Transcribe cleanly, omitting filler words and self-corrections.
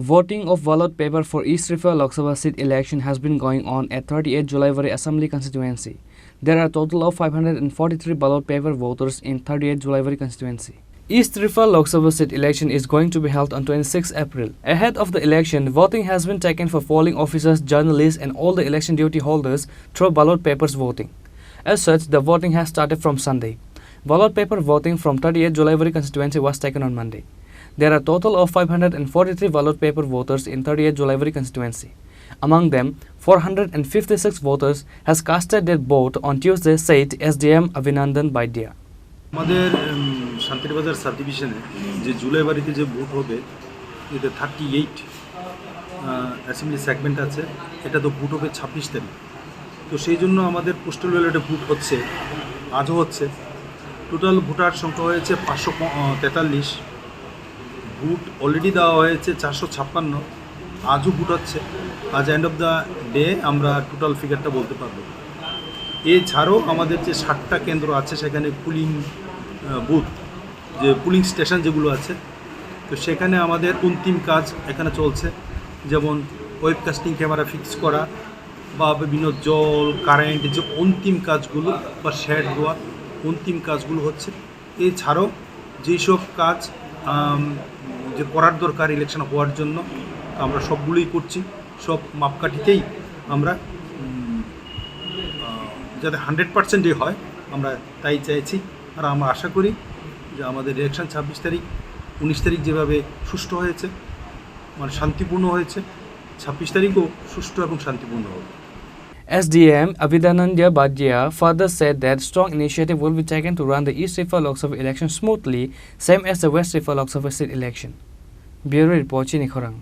Voting of ballot paper for East Tripura Lok Sabha seat election has been going on at 38 Jolaibari Assembly constituency. There are a total of 543 ballot paper voters in 38 Jolaibari constituency. East Tripura Lok Sabha seat election is going to be held on 26 April. Ahead of the election, voting has been taken for polling officers, journalists and all the election duty holders through ballot papers voting. As such, the voting has started from Sunday. Ballot paper voting from 38 Jolaibari constituency was taken on Monday. There are a total of 543 ballot paper voters in 38 Jolaibari constituency. Among them, 456 voters has casted their vote on Tuesday, said SDM Abhinandan Baidia. আমাদের Santirbazar sub ডিভিশনে যে জুলাইবাড়িতে যে vote হবে এটা 38 assembly segment আছে, এটা তো vote হবে 26 তারিখ। তো সেই জন্য আমাদের পোস্টাল ব্যালটে ভোট হচ্ছে, আজও হচ্ছে। টোটাল ভোটার সংখ্যা হয়েছে 543। ভোট অলরেডি দেওয়া হয়েছে 456। আজও ভোট হচ্ছে। আজ এন্ড অফ দ্য ডে আমরা টোটাল ফিগারটা বলতে পারবো। এছাড়াও আমাদের যে 60টা কেন্দ্র আছে সেখানে পুলিং বুথ, যে পুলিং স্টেশন যেগুলো আছে, তো সেখানে আমাদের অন্তিম কাজ এখানে চলছে। যেমন ওয়েবকাস্টিং ক্যামেরা ফিক্স করা বা বিভিন্ন জল কারেন্ট যে অন্তিম কাজগুলো বা শেড দেওয়া অন্তিম কাজগুলো হচ্ছে। এছাড়াও যেসব কাজ যে করার দরকার ইলেকশন হওয়ার জন্য আমরা সবগুলোই করছি। সব মাপকাঠিতেই আমরা যাতে 100% হয় আমরা তাই চাইছি। আর আমরা আশা করি যে আমাদের ইলেকশন 26 তারিখ 19 তারিখ যেভাবে সুষ্ঠু হয়েছে, মানে শান্তিপূর্ণ হয়েছে, 26 তারিখও সুষ্ঠু এবং শান্তিপূর্ণ হবে। SDM Abhinandan Baidia further said that strong initiative will be taken to run the East Tripura Lok Sabha election smoothly, same as the West Tripura Lok Sabha seat election. Bureau Report, Chini, Khorang.